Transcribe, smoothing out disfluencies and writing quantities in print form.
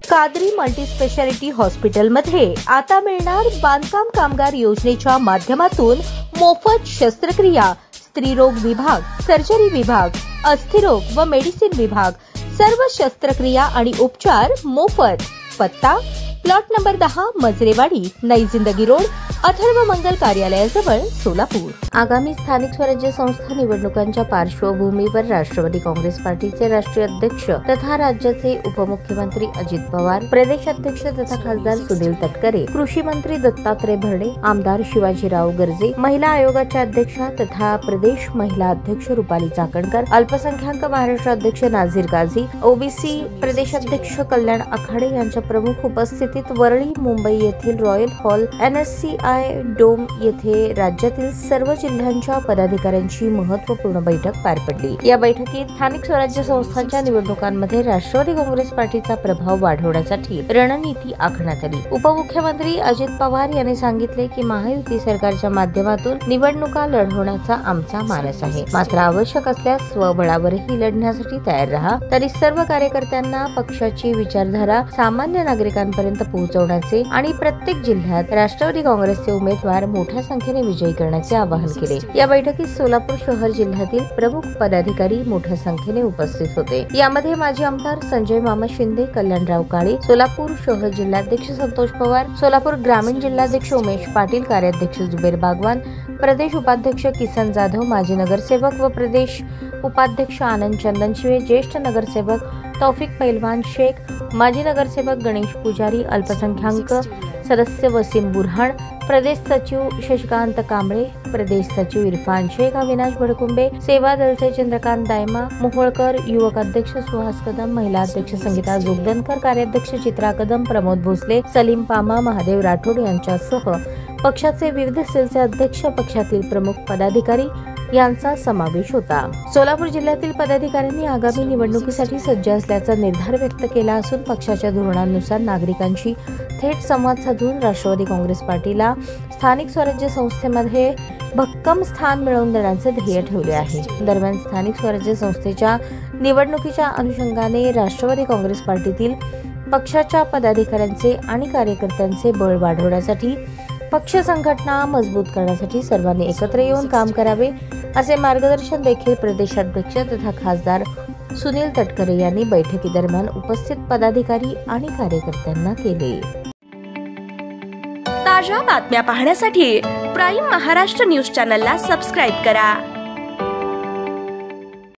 Qadri multi speciality हॉस्पिटलमध्ये आता मिळणार बांधकाम कामगार योजनेच्या माध्यमातून मोफत शस्त्रक्रिया, स्त्रीरोग विभाग, सर्जरी विभाग, अस्थिरोग व मेडिसिन विभाग, सर्व शस्त्रक्रिया आणि उपचार मोफत। पत्ता प्लॉट नंबर 10 मजरेवाडी, नई जिंदगी रोड, अथर्व मंगल कार्यालयाजवळ, सोलापूर। आगामी स्थानिक स्वराज्य संस्था निवडणुकांच्या पार्श्वभूमीवर राष्ट्रवादी काँग्रेस पार्टीचे राष्ट्रीय अध्यक्ष तथा राज्याचे उपमुख्यमंत्री अजित पवार, प्रदेश अध्यक्ष तथा खासदार सुनील तटकरे, कृषी मंत्री दत्तात्रय भरणे, आमदार शिवाजीराव गर्जे, महिला आयोगाच्या अध्यक्षा तथा प्रदेश महिला अध्यक्ष रुपाली चाकणकर, अल्पसंख्याक महाराष्ट्र अध्यक्ष नाझीर गाझी, ओबीसी प्रदेश अध्यक्ष कल्याण आखाडे यांच्या प्रमुख उपस्थितीत वरळी मुंबई येथील रॉयल हॉल NSCI डोम येथे राज्यातील सर्व जिल्ह्यांच्या पदाधिकाऱ्यांची महत्त्वपूर्ण बैठक पार पडली। या बैठकीत स्थानिक स्वराज्य संस्थांच्या निवडणुकांमध्ये राष्ट्रवादी काँग्रेस पार्टीचा प्रभाव वाढवण्यासाठी रणनीती आखण्यात आली। उपमुख्यमंत्री अजित पवार यांनी सांगितले की महायुती सरकारच्या माध्यमातून निवडणुका लढवण्याचा आमचा मानस आहे, मात्र आवश्यक असल्यास स्वबळावरही लढण्यासाठी तयार राहा। तरी सर्व कार्यकर्त्यांना पक्षाची विचारधारा सामान्य नागरिकांपर्यंत पोहोचवण्याचे आणि प्रत्येक जिल्ह्यात राष्ट्रवादी काँग्रेसचे उमेदवार मोठ्या संख्येने विजयी करण्याचे आवाहन केले। या बैठकीत सोलापूर शहर जिल्ह्यातील प्रमुख पदाधिकारी मोठ्या संख्येने उपस्थित होते। यामध्ये माजी आमदार संजय मामा शिंदे, कल्याणराव काळे, सोलापूर शहर जिल्हाध्यक्ष संतोष पवार, सोलापूर ग्रामीण जिल्हाध्यक्ष उमेश पाटील, कार्याध्यक्ष जुबेर बागवान, प्रदेश उपाध्यक्ष किसन जाधव, माजी नगरसेवक व प्रदेश उपाध्यक्ष आनंद चंदनशिवे, ज्येष्ठ नगरसेवक तौफिक पैलवान शेख, माजी नगरसेवक गणेश पुजारी, अल्पसंख्याक सदस्य वसीम बुरहान, प्रदेश सचिव शशिकांत कांबळे, प्रदेश सचिव इरफान शेख, अविनाश भडकुंबे, सेवा दलचे चंद्रकांत दायमा मोहोळकर, युवक अध्यक्ष सुहास कदम, महिला अध्यक्ष संगीता जोगदनकर, कार्याध्यक्ष चित्रा कदम, प्रमोद भोसले, सलीम पामा, महादेव राठोड यांच्यासह पक्षाचे विविध सेलचे अध्यक्ष, पक्षातील प्रमुख पदाधिकारी यांचा समावेश होता। सोलापूर जिल्ह्यातील पदाधिकाऱ्यांनी आगामी निवडणुकीसाठी सज्ज असल्याचा निर्धार व्यक्त केला असून पक्षाच्या धोरणानुसार नागरिकांशी थेट संवाद साधून राष्ट्रवादी काँग्रेस पार्टीला स्थानिक स्वराज्य संस्थेमध्ये भक्कम स्थान मिळवून देण्याचे ध्येय ठेवले आहे। दरम्यान स्थानिक स्वराज्य संस्थेच्या निवडणुकीच्या अनुषंगाने राष्ट्रवादी काँग्रेस पार्टीतील पक्षाच्या पदाधिकाऱ्यांचे आणि कार्यकर्त्यांचे बळ वाढवण्यासाठी, पक्ष संघटना मजबूत करण्यासाठी सर्वांनी एकत्र येऊन काम करावे असे मार्गदर्शन देखील प्रदेशाध्यक्ष तथा खासदार सुनील तटकरे यांनी बैठकीदरम्यान उपस्थित पदाधिकारी आणि कार्यकर्त्यांना केले। ताज्या बातम्या पाहण्यासाठी प्राईम महाराष्ट्र न्यूज चॅनलला सबस्क्राईब करा।